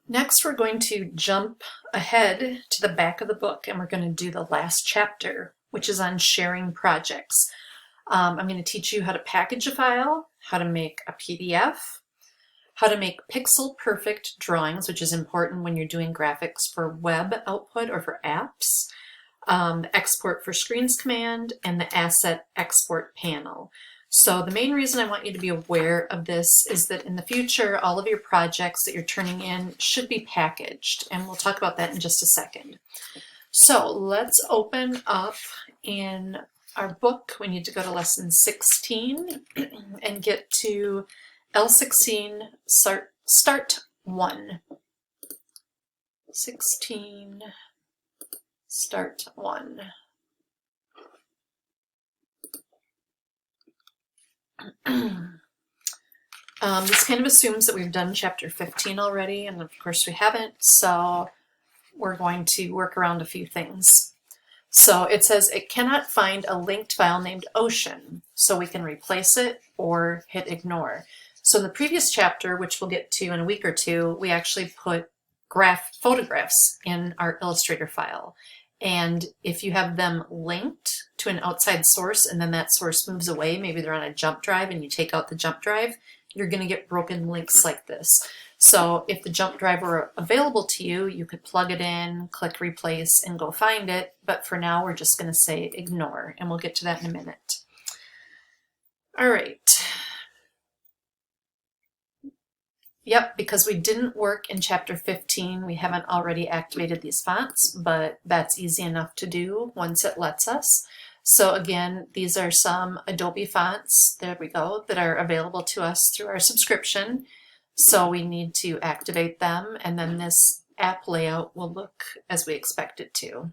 Next, we're going to jump ahead to the back of the book and we're going to do the last chapter, which is on sharing projects. I'm going to teach you how to package a file, how to make a PDF, how to make pixel perfect drawings, which is important when you're doing graphics for web output or for apps, the export for screens command, and the asset export panel. So the main reason I want you to be aware of this is that in the future, all of your projects that you're turning in should be packaged, and we'll talk about that in just a second. So let's open up in our book. We need to go to lesson 16 and get to L16 start 1. 16 start 1. This kind of assumes that we've done chapter 15 already, and of course we haven't, so we're going to work around a few things. So it says it cannot find a linked file named Ocean, so we can replace it or hit ignore. So in the previous chapter, which we'll get to in a week or two, we actually put photographs in our Illustrator file. And if you have them linked to an outside source and then that source moves away, maybe they're on a jump drive and you take out the jump drive, you're going to get broken links like this. So if the jump drive were available to you, you could plug it in, click replace, and go find it. But for now, we're just going to say ignore, and we'll get to that in a minute. All right. Yep, because we didn't work in chapter 15, we haven't already activated these fonts, but that's easy enough to do once it lets us. So again, these are some Adobe fonts, there we go, that are available to us through our subscription. So we need to activate them, and then this app layout will look as we expect it to.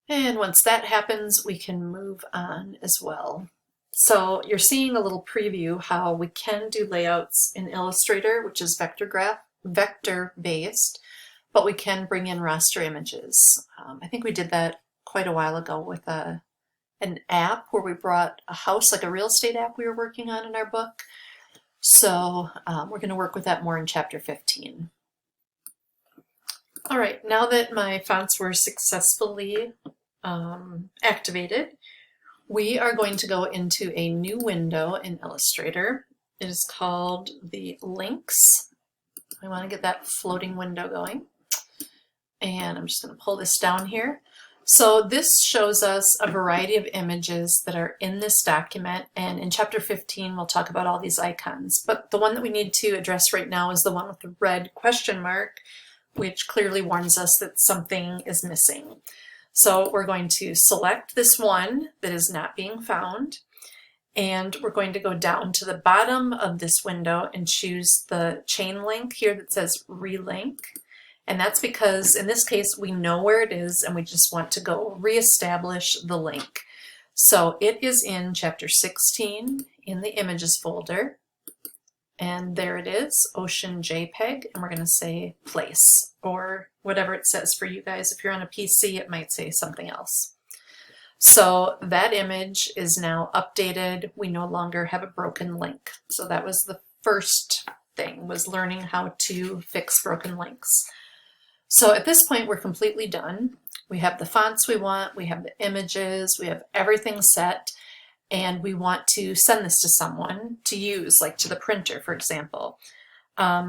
And once that happens, we can move on as well. So you're seeing a little preview how we can do layouts in Illustrator, which is vector-based, but we can bring in raster images. I think we did that quite a while ago with an app where we brought a house, like a real estate app we were working on in our book. So we're going to work with that more in chapter 15. All right, now that my fonts were successfully activated, we are going to go into a new window in Illustrator. It is called the links. I want to get that floating window going. And I'm just going to pull this down here. So this shows us a variety of images that are in this document, and in chapter 15 we'll talk about all these icons. But the one that we need to address right now is the one with the red question mark, which clearly warns us that something is missing. So we're going to select this one that is not being found, and we're going to go down to the bottom of this window and choose the chain link here that says relink. And that's because in this case we know where it is and we just want to go reestablish the link. So it is in chapter 16 in the images folder. And there it is, Ocean JPEG, and we're going to say place, or whatever it says for you guys. If you're on a PC, it might say something else. So that image is now updated. We no longer have a broken link. So that was the first thing, was learning how to fix broken links. So at this point, we're completely done. We have the fonts we want, we have the images, we have everything set. And we want to send this to someone to use, like to the printer, for example.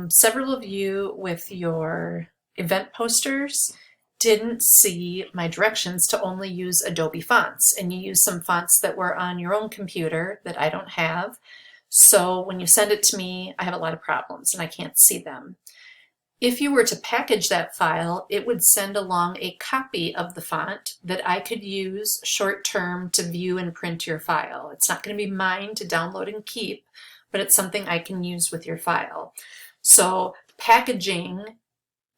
Several of you with your event posters didn't see my directions to only use Adobe fonts, and you use some fonts that were on your own computer that I don't have. So when you send it to me, I have a lot of problems and I can't see them. If you were to package that file, it would send along a copy of the font that I could use short-term to view and print your file. It's not going to be mine to download and keep, but it's something I can use with your file. So packaging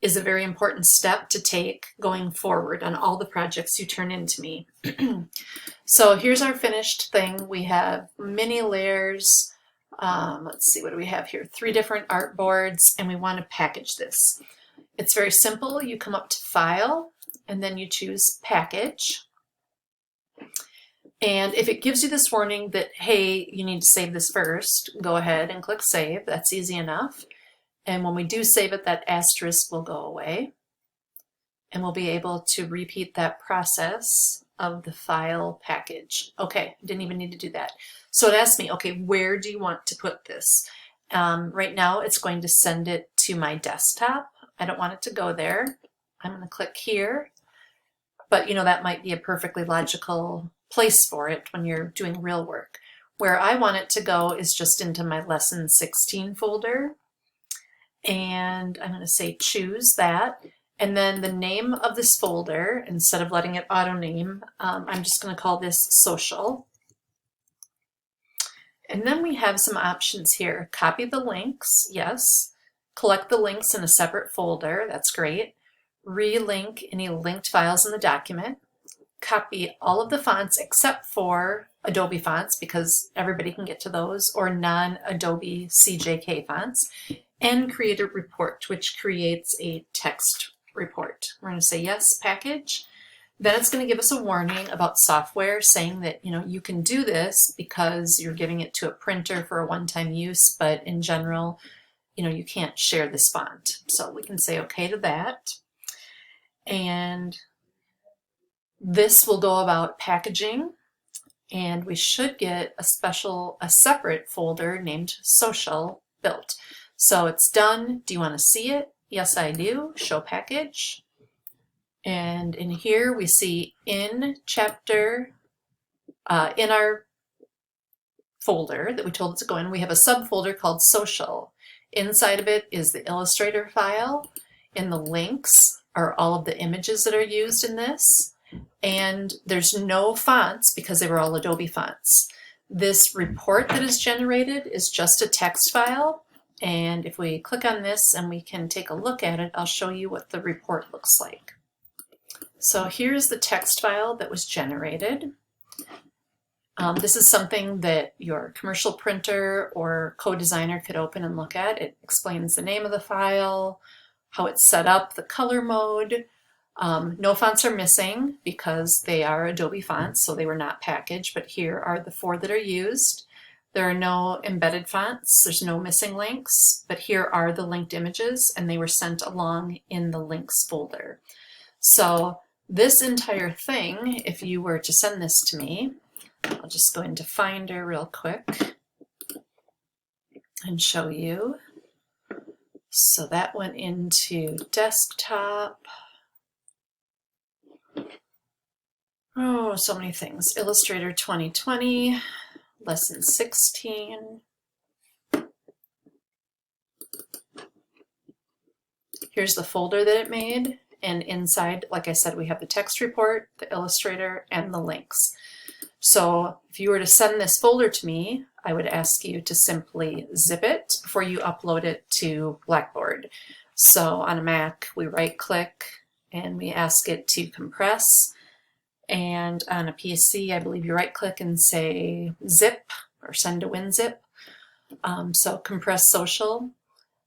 is a very important step to take going forward on all the projects you turn into me. So here's our finished thing. We have many layers. Let's see, what do we have here? 3 different artboards, and we want to package this. It's very simple. You come up to File, and then you choose Package. And if it gives you this warning that, hey, you need to save this first, go ahead and click save. That's easy enough. And when we do save it, that asterisk will go away. And we'll be able to repeat that process of the file package. Okay, didn't even need to do that. So it asked me, okay, where do you want to put this? Right now it's going to send it to my desktop. I don't want it to go there. I'm going to click here. But you know, that might be a perfectly logical place for it when you're doing real work. Where I want it to go is just into my lesson 16 folder. And I'm going to say choose that. And then the name of this folder, instead of letting it auto name, I'm just going to call this social. And then we have some options here. Copy the links, yes. Collect the links in a separate folder, that's great. Relink any linked files in the document. Copy all of the fonts except for Adobe fonts, because everybody can get to those, or non-Adobe CJK fonts. And create a report, which creates a text report. We're going to say yes, package. Then it's going to give us a warning about software saying that, you know, you can do this because you're giving it to a printer for a one-time use, but in general, you know, you can't share this font. So we can say okay to that. And this will go about packaging, and we should get a separate folder named social built. So it's done. Do you want to see it? Yes, I do. Show package. And in here we see in chapter, in our folder that we told it to go in, we have a subfolder called social. Inside of it is the Illustrator file. In the links are all of the images that are used in this. And there's no fonts because they were all Adobe fonts. This report that is generated is just a text file. And if we click on this and we can take a look at it, I'll show you what the report looks like. So here's the text file that was generated. This is something that your commercial printer or co-designer could open and look at. It explains the name of the file, how it's set up, the color mode. No fonts are missing because they are Adobe fonts, so they were not packaged, but here are the 4 that are used. There are no embedded fonts, there's no missing links, but here are the linked images, and they were sent along in the links folder. So this entire thing, if you were to send this to me, I'll just go into Finder real quick and show you. So that went into desktop. Oh, so many things. Illustrator 2020, lesson 16. Here's the folder that it made. And inside, like I said, we have the text report, the Illustrator, and the links. So if you were to send this folder to me, I would ask you to simply zip it before you upload it to Blackboard. So on a Mac, we right-click and we ask it to compress. And on a PC, I believe you right-click and say zip or send to WinZip. So compress social.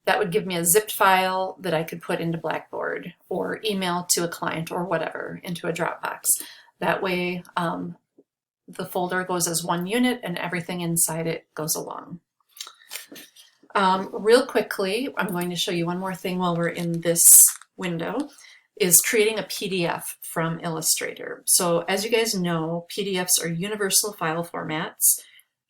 That would give me a zipped file that I could put into Blackboard or email to a client or whatever into a Dropbox. That way the folder goes as one unit and everything inside it goes along. Real quickly, I'm going to show you one more thing while we're in this window, is creating a PDF from Illustrator. So as you guys know, PDFs are universal file formats.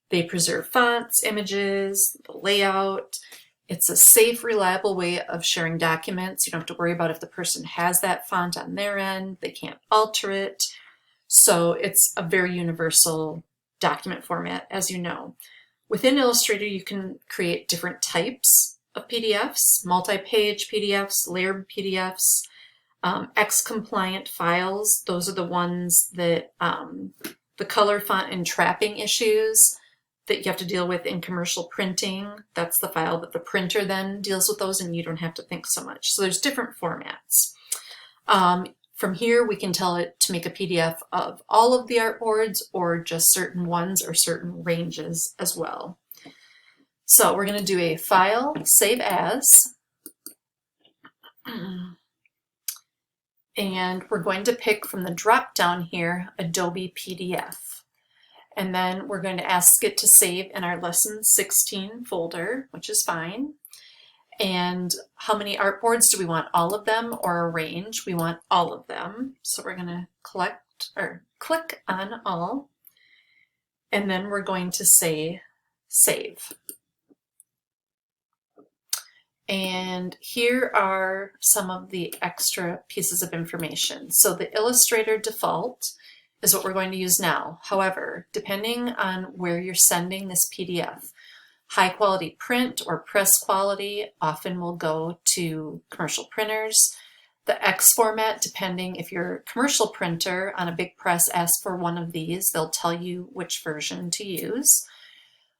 They preserve fonts, images, the layout. It's a safe, reliable way of sharing documents. You don't have to worry about if the person has that font on their end. They can't alter it. So it's a very universal document format, as you know. Within Illustrator, you can create different types of PDFs, multi-page PDFs, layered PDFs, X-compliant files. Those are the ones that the color, font, and trapping issues that you have to deal with in commercial printing. That's the file that the printer then deals with those, and you don't have to think so much. So there's different formats. From here, we can tell it to make a PDF of all of the artboards or just certain ones or certain ranges as well. So we're going to do a file, save as, and we're going to pick from the drop down here Adobe PDF. And then we're going to ask it to save in our lesson 16 folder, which is fine. And how many artboards do we want? All of them or arrange? We want all of them. So we're going to click on all. And then we're going to say save. And here are some of the extra pieces of information. So the Illustrator default is what we're going to use now. However, depending on where you're sending this PDF, high quality print or press quality often will go to commercial printers. The X format, depending if your commercial printer on a big press asks for one of these, they'll tell you which version to use.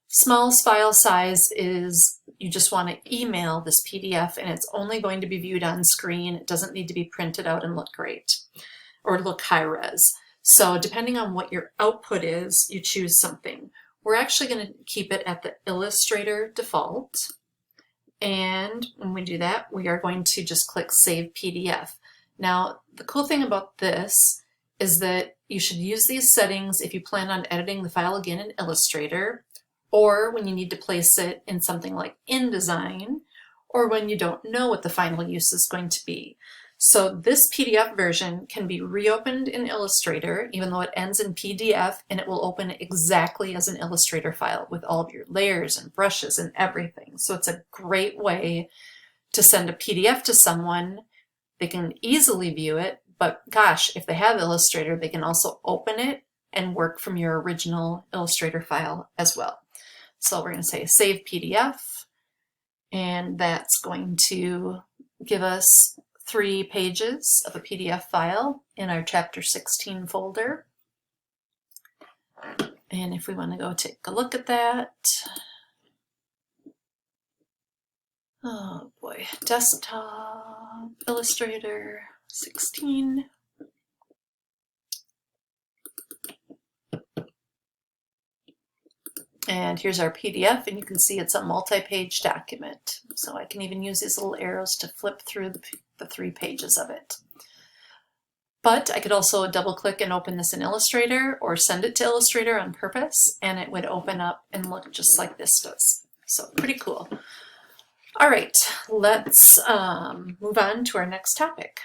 Smallest file size is you just want to email this PDF and it's only going to be viewed on screen. It doesn't need to be printed out and look great or look high res. So depending on what your output is, you choose something. We're actually going to keep it at the Illustrator default. And when we do that, we are going to just click Save PDF. Now, the cool thing about this is that you should use these settings if you plan on editing the file again in Illustrator, or when you need to place it in something like InDesign, or when you don't know what the final use is going to be. So this PDF version can be reopened in Illustrator, even though it ends in PDF, and it will open exactly as an Illustrator file with all of your layers and brushes and everything. So it's a great way to send a PDF to someone. They can easily view it, but gosh, if they have Illustrator, they can also open it and work from your original Illustrator file as well. So we're going to say Save PDF, and that's going to give us 3 pages of a PDF file in our Chapter 16 folder. And if we want to go take a look at that, oh boy, Desktop, Illustrator 16. And here's our PDF, and you can see it's a multi-page document. So I can even use these little arrows to flip through the 3 pages of it. But I could also double click and open this in Illustrator or send it to Illustrator on purpose, and it would open up and look just like this does. So pretty cool. All right, let's move on to our next topic.